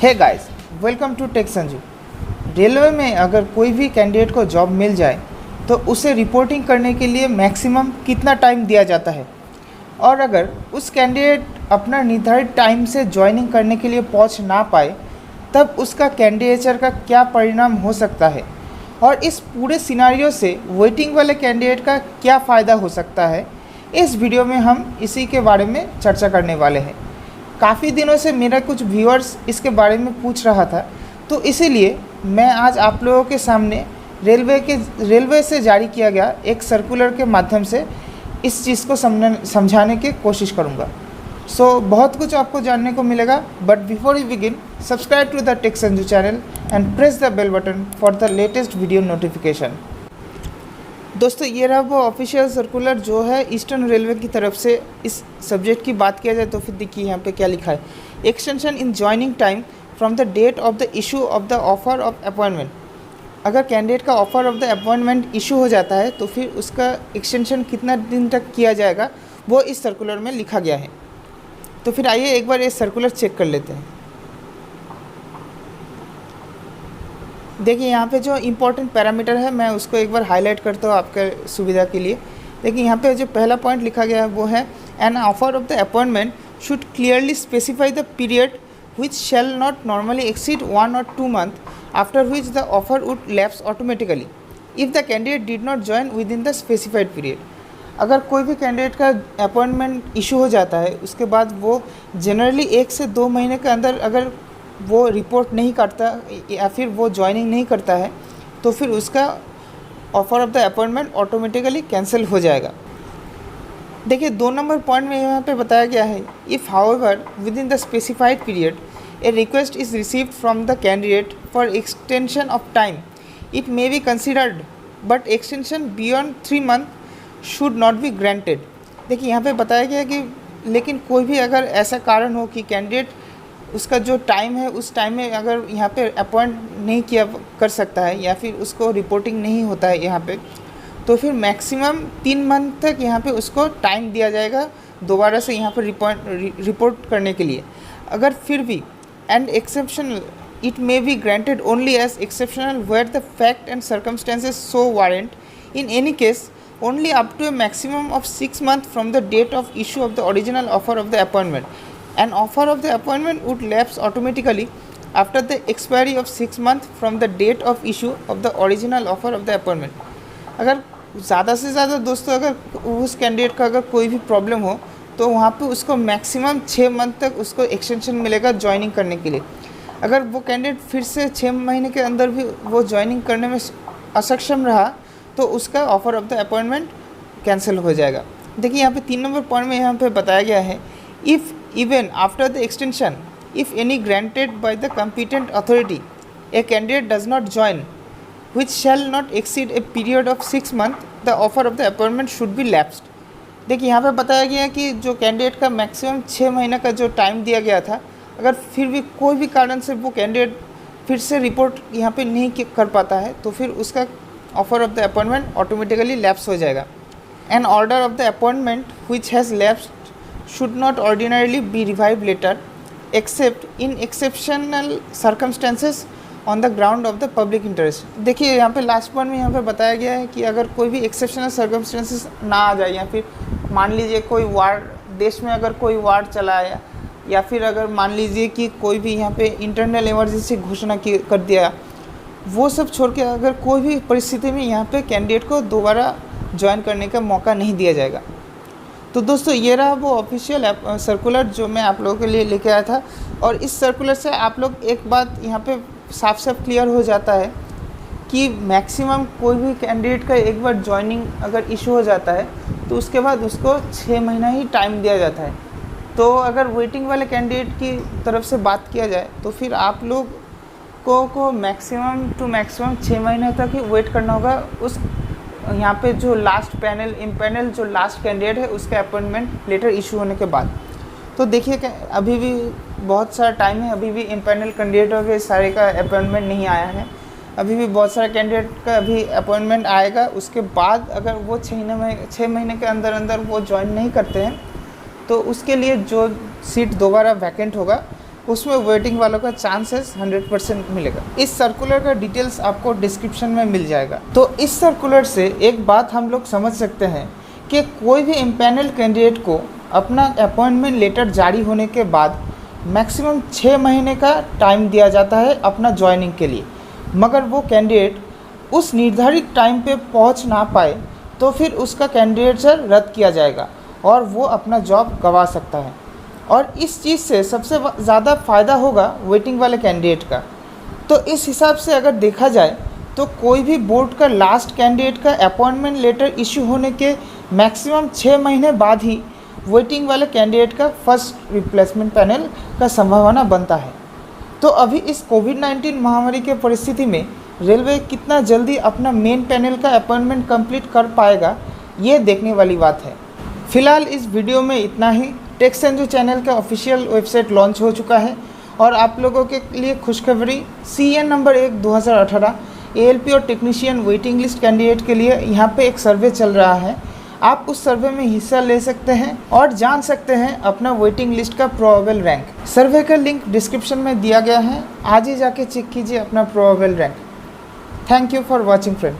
Hey guys, welcome to tech Sanju. Railway में अगर कोई भी कैंडिडेट को जॉब मिल जाए तो उसे रिपोर्टिंग करने के लिए मैक्सिमम कितना टाइम दिया जाता है, और अगर उस कैंडिडेट अपना निर्धारित टाइम से ज्वाइनिंग करने के लिए पहुंच ना पाए तब उसका कैंडिडेचर का क्या परिणाम हो सकता है, और इस पूरे सिनारियो से वेटिंग वाले कैंडिडेट का क्या फ़ायदा हो सकता है। इस वीडियो में हम इसी के बारे में चर्चा करने वाले हैं। काफ़ी दिनों से मेरा कुछ व्यूअर्स इसके बारे में पूछ रहा था, तो इसीलिए मैं आज आप लोगों के सामने रेलवे से जारी किया गया एक सर्कुलर के माध्यम से इस चीज़ को समझाने की कोशिश करूँगा। सो बहुत कुछ आपको जानने को मिलेगा, but before you begin subscribe to the tech Sanju channel and press the bell button for the latest video notification. दोस्तों, ये रहा वो ऑफिशियल सर्कुलर जो है ईस्टर्न रेलवे की तरफ से। इस सब्जेक्ट की बात किया जाए तो फिर देखिए यहाँ पे क्या लिखा है। Extension in joining time from the date of the issue of the offer of appointment. अगर कैंडिडेट का offer of the appointment issue हो जाता है तो फिर उसका एक्सटेंशन कितना दिन तक किया जाएगा वो इस सर्कुलर में लिखा गया है। तो फिर आइए एक बार ये सर्कुलर चेक कर लेते हैं। देखिए यहाँ पे जो इम्पोर्टेंट पैरामीटर है मैं उसको एक बार हाईलाइट करता हूँ आपके सुविधा के लिए। देखिए यहाँ पे जो पहला पॉइंट लिखा गया है वो है an offer of the appointment should clearly specify the period which shall not normally exceed 1 or 2 months, after which the offer would lapse automatically if the candidate did not join within the specified period। अगर कोई भी candidate का appointment issue हो जाता है उसके बाद वो जनरली 1 से 2 महीने के अंदर अगर वो रिपोर्ट नहीं करता या फिर वो ज्वाइनिंग नहीं करता है तो फिर उसका offer of the appointment automatically cancel हो जाएगा। देखिए 2 नंबर पॉइंट में यहाँ पे बताया गया है, if however with in the specified period A request is received from the candidate for extension of time it may be considered, but extension beyond 3 month should not be granted. देखिए यहाँ पे बताया गया कि लेकिन कोई भी अगर ऐसा कारण हो कि कैंडिडेट उसका जो टाइम है उस टाइम में अगर यहाँ पे अपॉइंट नहीं किया कर सकता है या फिर उसको रिपोर्टिंग नहीं होता है यहाँ पे, तो फिर मैक्सिमम 3 मंथ तक यहाँ पे उसको टाइम दिया जाएगा दोबारा से यहाँ पर रिपोर्ट करने के लिए। अगर फिर भी and exceptional it may be granted only as exceptional where the fact and circumstances so warrant, in any case only up to a maximum of 6 months from the date of issue of the original offer of the appointment. An offer of the appointment would lapse automatically after the expiry of 6 months from the date of issue of the original offer of the appointment। अगर ज़्यादा से ज़्यादा दोस्तों अगर उस candidate का अगर कोई भी प्रॉब्लम हो तो वहाँ पे उसको मैक्सिमम 6 मंथ तक उसको एक्सटेंशन मिलेगा ज्वाइनिंग करने के लिए। अगर वो कैंडिडेट फिर से 6 महीने के अंदर भी वो ज्वाइनिंग करने में असक्षम रहा तो उसका offer of the appointment cancel हो जाएगा। देखिए यहाँ पे 3 नंबर पॉइंट में यहाँ पे बताया गया है, if even after the extension if any granted by the competent authority a candidate does not join which shall not exceed a period of 6 months, the offer of the appointment should be lapsed। देखिए यहाँ पे बताया गया है कि जो candidate का maximum 6 महीने का जो टाइम दिया गया था, अगर फिर भी कोई भी कारण से वो कैंडिडेट फिर से रिपोर्ट यहाँ पे नहीं कर पाता है तो फिर उसका offer of the appointment automatically lapse हो जाएगा। An order of the appointment which has lapsed should not ordinarily be revived later except in exceptional circumstances on the ground of the public interest. देखिए यहाँ पे last point में यहाँ पे बताया गया है कि अगर कोई भी एक्सेप्शनल सर्कमस्टेंसेस ना आ जाए या फिर मान लीजिए कोई वार देश में अगर कोई वार चला आया या फिर अगर मान लीजिए कि कोई भी यहाँ पे इंटरनल इमरजेंसी घोषणा कर दिया, वो सब छोड़ के अगर कोई भी परिस्थिति में यहाँ पे कैंडिडेट को दोबारा ज्वाइन करने का मौका नहीं दिया जाएगा। तो दोस्तों ये रहा वो ऑफिशियल सर्कुलर जो मैं आप लोगों के लिए लेके आया था, और इस सर्कुलर से आप लोग एक बात यहाँ पे साफ साफ क्लियर हो जाता है कि मैक्सिमम कोई भी कैंडिडेट का एक बार ज्वाइनिंग अगर इशू हो जाता है तो उसके बाद उसको 6 महीना ही टाइम दिया जाता है। तो अगर वेटिंग वाले कैंडिडेट की तरफ से बात किया जाए तो फिर आप लोग को मैक्सिमम टू मैक्सिमम 6 महीने तक ही वेट करना होगा उस यहाँ पे जो लास्ट पैनल जो लास्ट कैंडिडेट है उसका अपॉइंटमेंट लेटर इशू होने के बाद। तो देखिए अभी भी बहुत सारा टाइम है, अभी भी इम्पैनल कैंडिडेटों के सारे का अपॉइंटमेंट नहीं आया है, अभी भी बहुत सारा कैंडिडेट का अभी अपॉइंटमेंट आएगा। उसके बाद अगर वो 6 महीने के अंदर अंदर वो ज्वाइन नहीं करते हैं तो उसके लिए जो सीट दोबारा वैकेंट होगा उसमें वेटिंग वालों का चांसेस 100% मिलेगा। इस सर्कुलर का डिटेल्स आपको डिस्क्रिप्शन में मिल जाएगा। तो इस सर्कुलर से एक बात हम लोग समझ सकते हैं कि कोई भी इम्पैनल कैंडिडेट को अपना अपॉइंटमेंट लेटर जारी होने के बाद मैक्सिमम 6 महीने का टाइम दिया जाता है अपना ज्वाइनिंग के लिए। मगर वो कैंडिडेट उस निर्धारित टाइम पे पहुंच ना पाए तो फिर उसका कैंडिडेचर रद्द किया जाएगा और वो अपना जॉब गंवा सकता है। और इस चीज़ से सबसे ज़्यादा फ़ायदा होगा वेटिंग वाले कैंडिडेट का। तो इस हिसाब से अगर देखा जाए तो कोई भी बोर्ड का लास्ट कैंडिडेट का अपॉइंटमेंट लेटर इशू होने के मैक्सिमम 6 महीने बाद ही वेटिंग वाले कैंडिडेट का फर्स्ट रिप्लेसमेंट पैनल का संभावना बनता है। तो अभी इस कोविड-19 महामारी के परिस्थिति में रेलवे कितना जल्दी अपना मेन पैनल का अपॉइंटमेंट कंप्लीट कर पाएगा, ये देखने वाली बात है। फिलहाल इस वीडियो में इतना ही। टेक्सचेंजर चैनल का ऑफिशियल वेबसाइट लॉन्च हो चुका है और आप लोगों के लिए खुशखबरी CN नंबर 1 2018 ALP और टेक्नीशियन वेटिंग लिस्ट कैंडिडेट के लिए यहाँ पे एक सर्वे चल रहा है। आप उस सर्वे में हिस्सा ले सकते हैं और जान सकते हैं अपना वेटिंग लिस्ट का प्रोबेबल रैंक। सर्वे का लिंक डिस्क्रिप्शन में दिया गया है, आज ही जाके चेक कीजिए अपना probable rank. Thank you for watching friend.